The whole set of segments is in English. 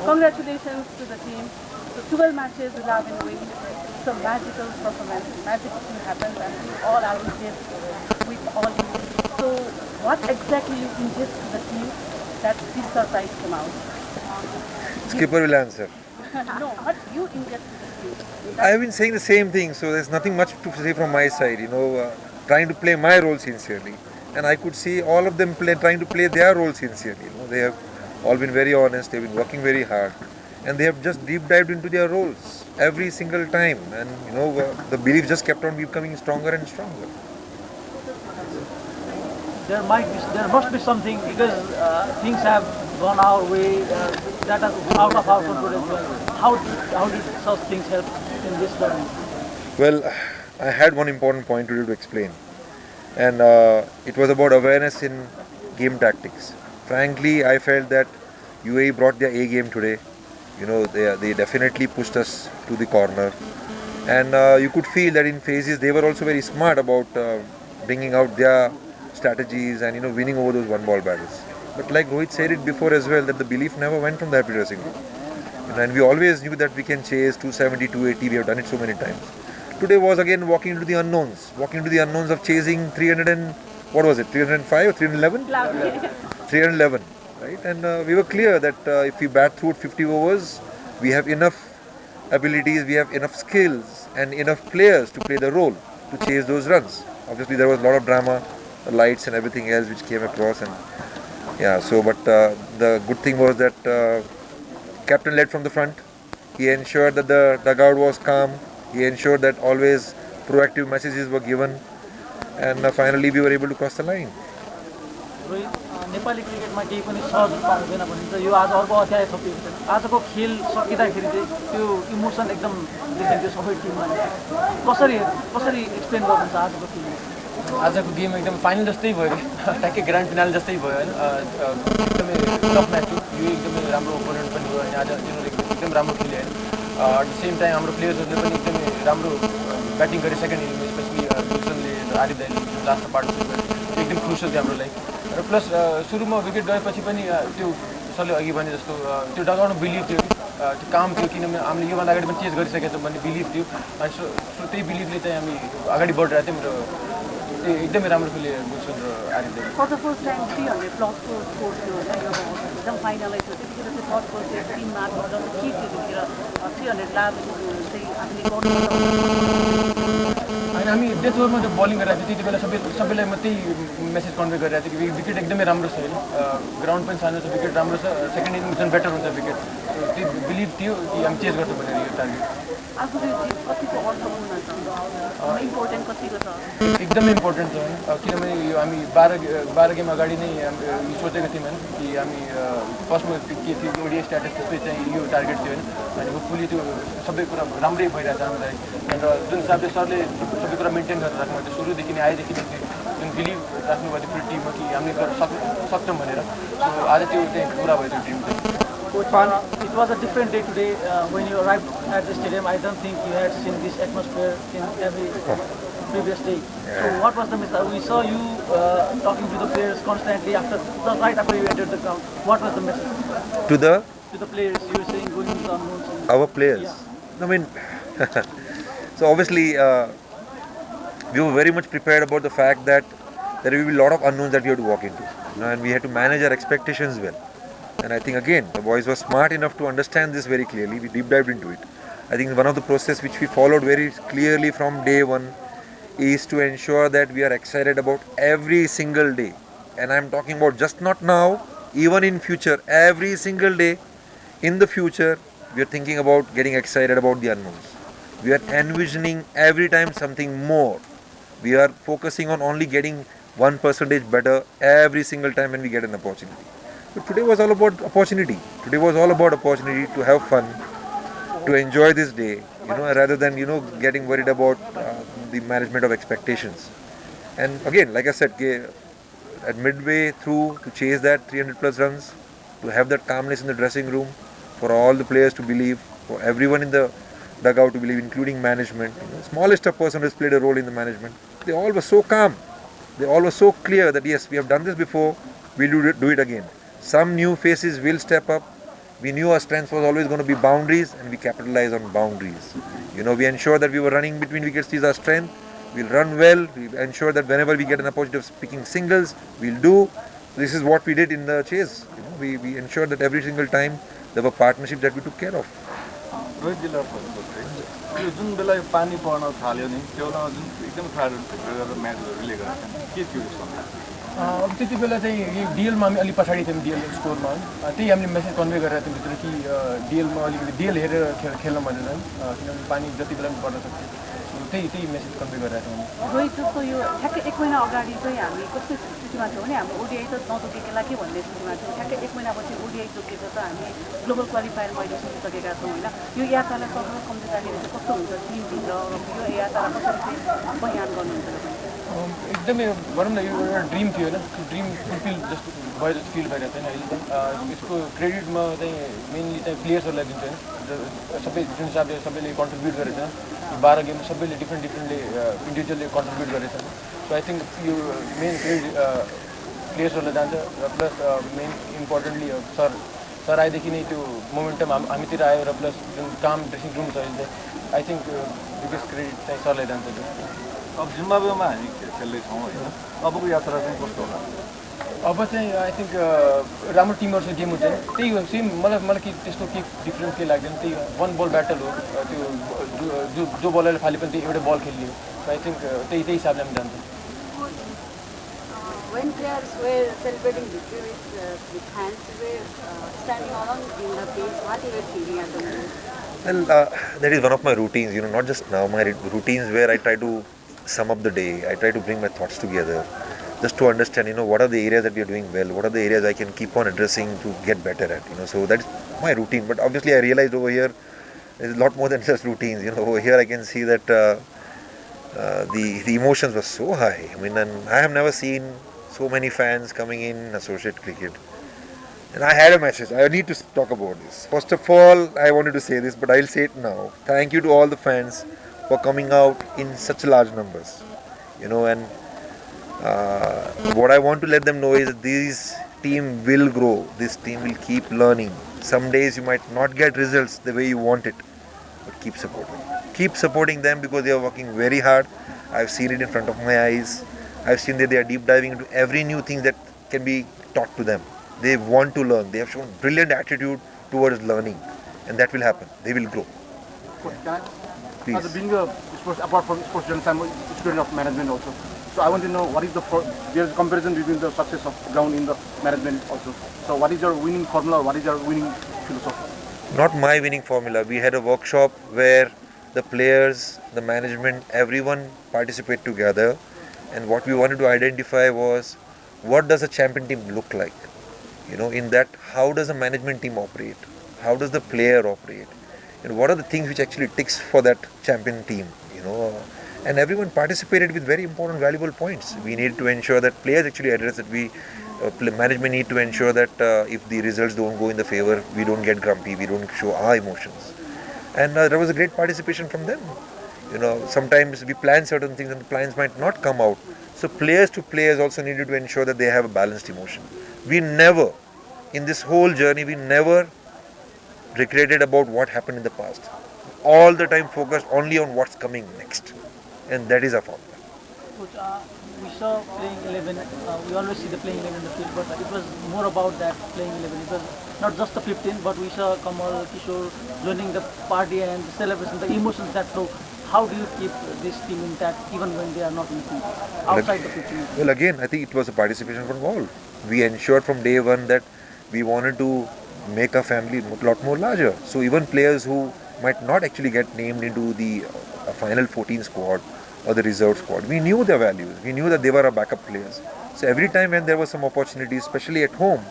Congratulations to the team. So 12 matches, 11 wins. It's a magical performance. Magical thing happens and we all are engaged with all you. So what exactly you ingest to the team that this surprise came out? Skipper will answer. No, what you ingest to the team? I have been saying the same thing, so there's nothing much to say from my side. Trying to play my role sincerely, and I could see all of them trying to play their role sincerely. They have all been very honest. They've been working very hard, and they have just deep dived into their roles every single time. And the belief just kept on becoming stronger and stronger. There must be something because things have gone our way that are out of our control as well. How did such things help in this learning? Well, I had one important point to explain, and it was about awareness in game tactics. Frankly, I felt that UAE brought their A game today. They definitely pushed us to the corner, and you could feel that in phases they were also very smart about bringing out their strategies and winning over those one-ball battles. But like Rohit said it before as well, that the belief never went from that dressing room. And we always knew that we can chase 270, 280. We have done it so many times. Today was again walking into the unknowns of chasing 300 and what was it, 305 or 311? 311, right? And we were clear that if we bat through 50 overs, we have enough abilities, we have enough skills and enough players to play the role to chase those runs. Obviously, there was a lot of drama, the lights and everything else which came across, and but the good thing was that captain led from the front. He ensured that the dugout was calm. He ensured that always proactive messages were given, and finally we were able to cross the line. Nepali क्रिकेटमा केही पनि सहज पाउँदैन भनिन्छ यो आज अर्को अध्याय थपिएको छ आजको खेल सकिँदाखेरि चाहिँ त्यो इमोसन एकदम देखिन्थ्यो सबै टिममा कसरी एक्सप्लेन गर्नुहुन्छ आजको खेल आजको गेम एकदम फाइनल जस्तै भयो ट्याक्कै ग्रान्ड फिनाल जस्तै भयो हैन एकदमै टफ म्याच थियो यो एकदमै राम्रो ओपोनेन्ट पनि हो हैन आज तिनीहरुले एकदम राम्रो खेले हैन एट द सेम टाइम हाम्रो प्लेयर्सहरुले पनि एकदमै राम्रो ब्याटिङ गरे सेकेन्ड इनिङमा स्पेशली विल्सनले आरिफले लास्ट पार्टिसिपेट गरे एकदम क्रुसियल थियो हाम्रो लागि र प्लस सुरुमा विकेट गएपछि पनि त्यो सरले अघि भने जस्तो त्यो डगआउटमा बिलिभ थियो त्यो काम थियो किनभने हामीले योभन्दा अगाडि पनि चेज गरिसकेका छौँ भन्ने बिलिभ थियो अनि त्यही बिलिभले चाहिँ हामी अगाडि बढिरहेको थियौँ र एकदमै राम्रो खेले विल्सन र आरिफले For the first time 300 plus score थियो एकदम फाइनलै थियो त्यतिखेर चाहिँ फर्स्ट बल चाहिँ टिममा जस्तो के थियो त्यतिखेर 300 लाभ चाहिँ हामीले गर्नु होइन हामी डेथ ओभरमा जो बलिङ गरिरहेको थियो त्यति बेला सबैलाई म त्यही मेसेज कन्भे गरिरहेको थिएँ कि विकेट एकदमै राम्रो छ होइन ग्राउन्ड पनि सानो छ विकेट राम्रो छ सेकेन्ड इनिङ झन् बेटर हुन्छ विकेट त्यो बिलिभ थियो कि हामी चेज गर्छौँ भनेर यो टार्गेट एकदमै इम्पोर्टेन्ट छ होइन किनभने यो हामी 12 गेम अगाडि नै सोचेको थियौँ होइन कि हामी फर्स्टमा के थियो ओडिआई स्ट्याटस त्यसपछि चाहिँ यो टार्गेट थियो होइन अनि होपफुली त्यो सबै कुरा राम्रै भइरहेछ हामीलाई र जुन हिसाबले सरले सबै कुरा मेन्टेन गरेर राख्नु थियो सुरुदेखि नै आएदेखि जुन बिलिभ राख्नुभएको थियो टिममा कि हामीले सक्छौँ भनेर सो आज त्यो चाहिँ पुरा भयो त्यो टिम चाहिँ It was a different day today when you arrived at the stadium. I don't think you had seen this atmosphere in every previous day. So what was the message? We saw you talking to the players constantly right after you entered the ground. What was the message? To the players, you were saying going into the unknowns. Our players. Yeah. I mean, so obviously we were very much prepared about the fact that there will be a lot of unknowns that we have to walk into, and we had to manage our expectations well. And I think again, the boys were smart enough to understand this very clearly. We deep dived into it. I think one of the process which we followed very clearly from day one is to ensure that we are excited about every single day. And I'm talking about just not now, even in future, every single day in the future, we are thinking about getting excited about the unknowns. We are envisioning every time something more. We are focusing on only getting 1% better every single time when we get an opportunity. But today was all about opportunity. Today was all about opportunity to have fun, to enjoy this day, rather than, getting worried about the management of expectations. And again, like I said, at midway through to chase that 300 plus runs, to have that calmness in the dressing room, for all the players to believe, for everyone in the dugout to believe, including management. Smallest of person has played a role in the management. They all were so calm. They all were so clear that yes, we have done this before, we'll do it again. Some new faces will step up, We knew our strength was always going to be boundaries, and we capitalized on boundaries. We ensured that we were running between wickets is our strength. We'll run well. We ensure that whenever we get an opportunity of picking singles, we'll do. This is what we did in the chase. We ensured that every single time there were partnerships that we took care of. Rohit जिल्ला यो जुन बेला यो पानी पर्न थाल्यो नि त्यो बेला जुन एकदम crowded गरेर म्याचहरू relay गरेको के थियो यसमा अब त्यति बेला चाहिँ यो डिएलमा हामी अलिक पछाडि थियौँ डिएल स्कोरमा त्यही हामीले मेसेज कन्भे गरेर थियौँ भित्र कि डिएलमा अलिकति डिएल हेरेर खेल्न भनेर किनभने पानी जति बेला पनि पर्न सक्छ त्यही मेसेज कन्भे गरेर थियौँ रोहित जस्तो यो ठ्याक्कै 1 महिना अगाडि चाहिँ हामी कस्तो स्थितिमा थियौँ भने हाम्रो ओडिआई त नतोकेला के भन्ने स्थितिमा थियौँ ठ्याक्कै 1 महिनापछि ओडिआई तोकेर त हामी ग्लोबल क्वालिफायरमा अहिले सुनिसकेका छौँ होइन यो यात्रालाई सर्वप्रथम सम्झिँदाखेरि चाहिँ कस्तो हुन्छ टिमभित्र र यो यात्रालाई कसरी चाहिँ बयान गर्नुहुन्छ एकदमै भनौँ न यो एउटा ड्रिम थियो होइन ड्रिम फुलफिल जस्तो भयो जस्तो फिल भइरहेको छैन अहिले चाहिँ यसको क्रेडिट म चाहिँ मेनली चाहिँ प्लेयर्सहरूलाई दिन्छु होइन सबै जुन हिसाबले सबैले कन्ट्रिब्युट गरेछ 12 गेम सबैले डिफ्रेन्टले इन्डिभिजुअलले कन्ट्रिब्युट गरेछ सो आई थिङ्क यो मेन क्रेडिट प्लेयर्सहरूलाई जान्छ र प्लस मेन इम्पोर्टेन्टली सर आएदेखि नै त्यो मोमेन्टम हामीतिर आयो र प्लस जुन काम ड्रेसिङ रुम छ अहिले चाहिँ आई थिङ्क बिगेस्ट क्रेडिट चाहिँ सरलाई जान्छ त्यो अब जिम्बाब्वेमा हामी खेल्दैछौँ होइन अबको यात्रा चाहिँ कस्तो होला अब चाहिँ आई थिङ्क राम्रो टिमहरूसँग गेम हुन्छ त्यही हो सेम मलाई के त्यस्तो के डिफ्रेन्स केही लाग्दैन त्यही वान बल ब्याटल हो त्यो जो बलरले फाले पनि त्यही एउटा बल खेल्ने सो आई थिङ्क त्यही हिसाबले हामी जान्छौँ When players were celebrating victory with hands, we were standing along in the pitch. What you were feeling at the moment? Well, that is one of my routines, not just now, my routines where I try to sum up the day. I try to bring my thoughts together just to understand, what are the areas that we are doing well, what are the areas I can keep on addressing to get better at, so that is my routine. But obviously I realized over here there is a lot more than just routines, over here I can see that the emotions were so high. And I have never seen so many fans coming in associate cricket. And I had a message. I need to talk about this. First of all, I wanted to say this, but I'll say it now. Thank you to all the fans for coming out in such large numbers. And what I want to let them know is that this team will grow. This team will keep learning. Some days you might not get results the way you want it, but keep supporting. Keep supporting them because they are working very hard. I've seen it in front of my eyes. I've seen that they are deep diving into every new thing that can be taught to them. They want to learn. They have shown brilliant attitude towards learning, and that will happen. They will grow. Please. As being a sports, apart from sports journalist, I'm a student of management also. So I want to know what is there's a comparison between the success of ground in the management also. So what is your winning formula? What is your winning philosophy? Not my winning formula. We had a workshop where the players, the management, everyone participate together. And what we wanted to identify was what does a champion team look like? In that, how does the management team operate? How does the player operate? And what are the things which actually ticks for that champion team? And everyone participated with very important, valuable points. We need to ensure that players actually address that. Management need to ensure that if the results don't go in the favor, we don't get grumpy, we don't show our emotions. And there was a great participation from them. Sometimes we plan certain things and the plans might not come out. So players to players also needed to ensure that they have a balanced emotion. We never, in this whole journey, we never regretted about what happened in the past. All the time focused only on what's coming next. And that is our formula. Coach, we saw playing 11, we always see the playing 11 in the field, but it was more about that playing 11. It was not just the 15, but we saw Kamal, Kishore joining the party and the celebration, the emotions that flow. How do you keep this team intact even when they are not in the field, outside the 15? Well, again, I think it was a participation from all. We ensured from day one that we wanted to make our family a lot more larger. So even players who might not actually get named into the final 14 squad or the reserve squad, we knew their values. We knew that they were our backup players. So every time when there was some opportunity, especially at home,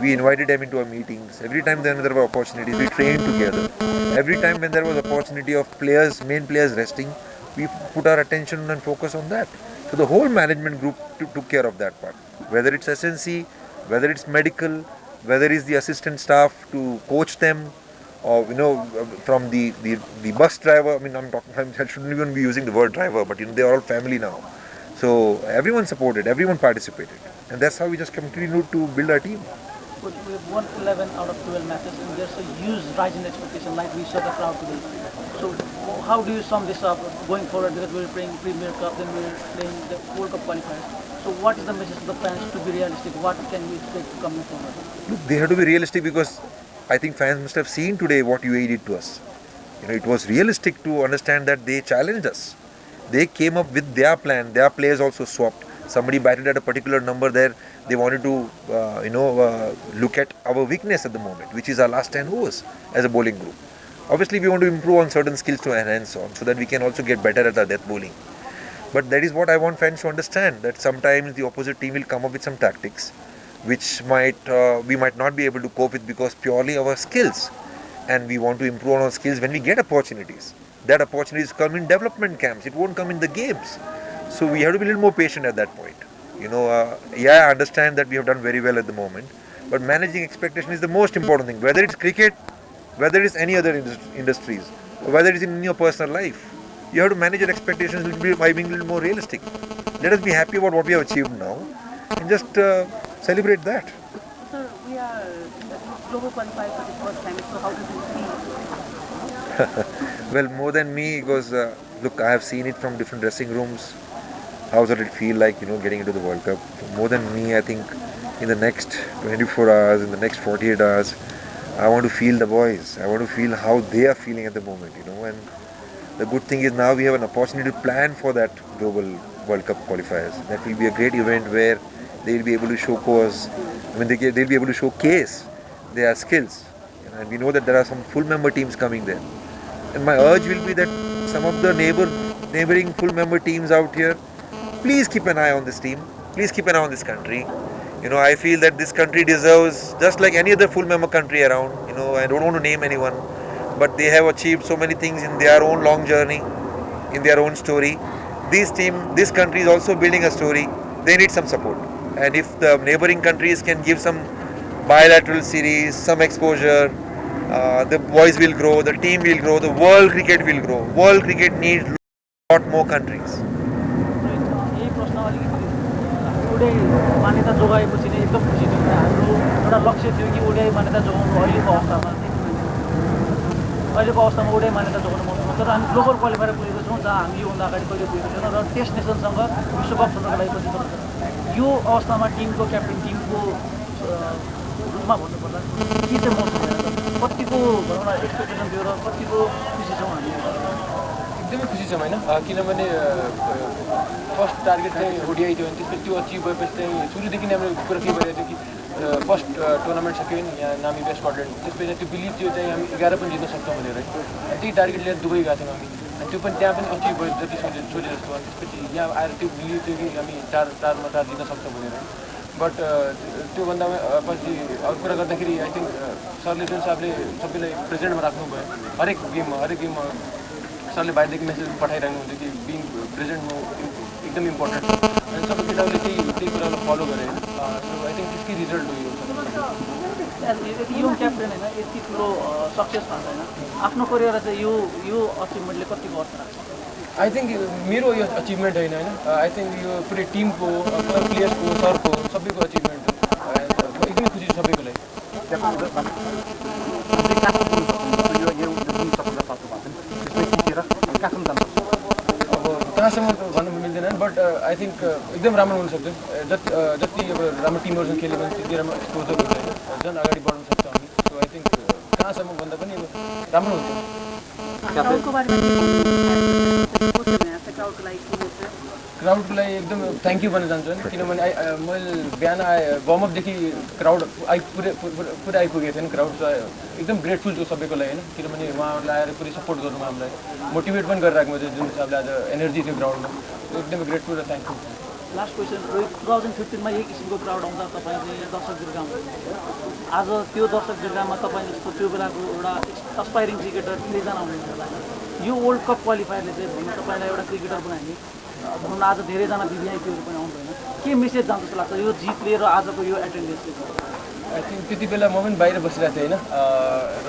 we invited them into our meetings. Every time when there were opportunities, we trained together. Every time when there was opportunity of main players resting, we put our attention and focus on that. So the whole management group took care of that part. Whether it's SNC, whether it's medical, whether it's the assistant staff to coach them, or from the bus driver. I shouldn't even be using the word driver, but they are all family now. So everyone supported, everyone participated, and that's how we just continued to build our team. but we have won 11 out of 12 matches, and there's a huge rise in expectation, like we saw the crowd today. So how do you sum this up going forward? Because we're playing Premier Cup, then we're playing the World Cup qualifiers. So what is the message to the fans to be realistic? What can we expect coming forward? Look, they have to be realistic because I think fans must have seen today what UAE did to us. It was realistic to understand that they challenged us. They came up with their plan. Their players also swapped. Somebody batted at a particular number there. They wanted to, look at our weakness at the moment, which is our last 10 overs as a bowling group. Obviously, we want to improve on certain skills to enhance on, so that we can also get better at our death bowling. But that is what I want fans to understand, that sometimes the opposite team will come up with some tactics, which we might not be able to cope with because purely our skills. And we want to improve on our skills when we get opportunities. That opportunities come in development camps. It won't come in the games. So we have to be a little more patient at that point. I understand that we have done very well at the moment, but managing expectation is the most important thing. Whether it's cricket, whether it's any other industries, or whether it's in your personal life, you have to manage your expectations by being a little more realistic. Let us be happy about what we have achieved now, and just celebrate that. Sir, we are in the global qualifier for the first time, so how do you feel? Well, more than me, because look, I have seen it from different dressing rooms. How does it feel like, getting into the World Cup? More than me, I think in the next 24 hours, in the next 48 hours, I want to feel the boys. I want to feel how they are feeling at the moment, And the good thing is now we have an opportunity to plan for that global World Cup qualifiers. That will be a great event where they will be able to showcase, they'll be able to showcase their skills. And we know that there are some full member teams coming there. And my urge will be that some of the neighboring full member teams out here, please keep an eye on this team. Please keep an eye on this country. I feel that this country deserves, just like any other full member country around, I don't want to name anyone, but they have achieved so many things in their own long journey, in their own story. This country is also building a story. They need some support. And if the neighboring countries can give some bilateral series, some exposure, the boys will grow, the team will grow, the world cricket will grow. World cricket needs a lot more countries. यही प्रश्न अलिकति ODI मान्यता जोगाएपछि नै एकदम खुसी थियो। हाम्रो एउटा लक्ष्य थियो कि ओडिआई मान्यता जोगाउनु अहिलेको अवस्थामा ओडिआई मान्यता जोगाउनु मन छ। तर हामी ग्लोबल क्वालिफायर पुगेको छौँ, जहाँ हामी योभन्दा अगाडि कहिले पुगेको छैनौँ र टेस्ट नेसनसँग विश्वकप खेल्नको लागि पछि यो अवस्थामा टिमको क्याप्टेन, टिमको रूपमा भन्नुपर्दा के चाहिँ महसुस कतिको भनौँ न एक्सपेक्टेसन थियो र कतिको खुसी छौँ हामी? एकदमै खुसी छौँ होइन, किनभने फर्स्ट टार्गेट चाहिँ ओडिआई थियो अनि त्यसपछि त्यो अचिभ भएपछि चाहिँ सुरुदेखि नै हाम्रो कुरा के भइरहेको थियो कि फर्स्ट टुर्नामेन्ट सक्यो नि यहाँ नामी वेस्ट स्कटल्यान्ड, त्यसपछि त्यो बिलिभ थियो चाहिँ हामी 11 पनि जित्न सक्छौँ भनेर है। अनि त्यही टार्गेट लिएर दुबई गएको थियौँ हामी, अनि त्यो पनि त्यहाँ पनि अचिभ भयो जति सोचे जस्तो। अनि त्यसपछि यहाँ आएर त्यो बिलिभ थियो कि हामी 4 जित्न सक्छौँ भनेर। बट त्योभन्दा पछि अरू कुरा गर्दाखेरि आई थिङ्क सरले जुन हिसाबले सबैलाई प्रेजेन्टमा राख्नुभयो हरेक गेममा सरले बाहिरदेखि मेसेज पठाइरहनु हुन्छ कि बिङ प्रेजेन्टमा एकदम इम्पोर्टेन्ट, अनि सबै केटाहरूले त्यही कुरालाई फलो गरे होइन। सो आई थिङ्क त्यसकै रिजल्ट हो यो। यङ क्याप्टेन होइन, यति ठुलो सक्सेस भएको होइन, आफ्नो करियर चाहिँ यो अचिभमेन्टले कतिको अर्थ राख्छ? आई थिङ्क मेरो यो अचिभमेन्ट होइन आई थिङ्क यो पुरै टिमको, प्लेयर्सको, सरको, सबैको अचिभमेन्ट हो। एकदमै खुसी छु सबैको लागि। अब कहाँसम्म त भन्नु मिल्दैन, बट आई थिङ्क एकदम राम्रो हुनसक्छ। जति अब राम्रो टिमहरूसँग खेल्यो भने त्यति राम्रो एक्सपोजर हुन्छ होइन, झन् अगाडि बढ्न सक्छ हामी। सो आई थिङ्क कहाँसम्म भन्दा पनि अब राम्रो हुन्छ। क्राउडको लागि एकदम थ्याङ्क यू भन्न चाहन्छु, किनभने मैले बिहान वार्मअपदेखि क्राउड पुरै आइपुगेको थिएन। क्राउड एकदम ग्रेटफुल छु सबैको लागि होइन, किनभने उहाँहरूले आएर पुरै सपोर्ट गर्नु हामीलाई, मोटिभेट पनि गरिराख्नु थियो जुन हिसाबले आज एनर्जी थियो ग्राउन्डमा। एकदमै ग्रेटफुल र थ्याङ्क यू। लास्ट क्वेसन, 2015मा यही किसिमको क्राउड आउँदा तपाईँ चाहिँ दर्शक दीर्घामा, आज त्यो दर्शक दीर्घामा तपाईँ जस्तो त्यो बेलाको एउटा अस्पाइरिङ क्रिकेटर 3जना हुनुहुन्छ होला। यो वर्ल्ड कप क्वालिफायरले चाहिँ भन्नु तपाईँलाई एउटा क्रिकेटर बनायो भनौँ न, आज धेरैजना भिभिआइपीहरू पनि आउँदैन, के मेसेज जान्छ जस्तो लाग्छ यो जितले र आजको यो एटेन्डेन्सले? आई थिङ्क त्यति बेला म पनि बाहिर बसिरहेको थिएँ होइन, र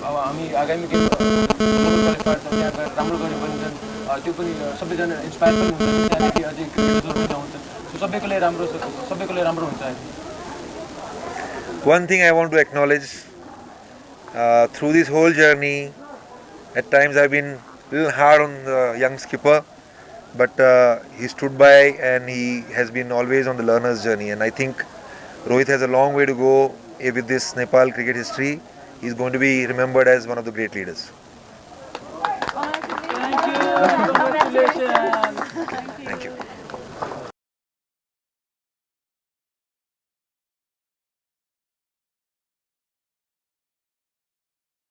अब हामी आगामी के क्वालिफायर छ त्यहाँ गएर राम्रो गर्ने बनिन्छन्, त्यो पनि सबैजना इन्सपायर पनि हुन्छ, त्यहाँदेखि अझै क्रिकेटर्सहरू पनि आउँछ। सबैको लागि राम्रो हुन्छ। One thing I want to acknowledge, through this whole journey, at times I've been a little hard on the young skipper, but he stood by and he has been always on the learner's journey. And I think Rohit has a long way to go with this Nepal cricket history. He's going to be remembered as one of the great leaders. Thank you. Congratulations.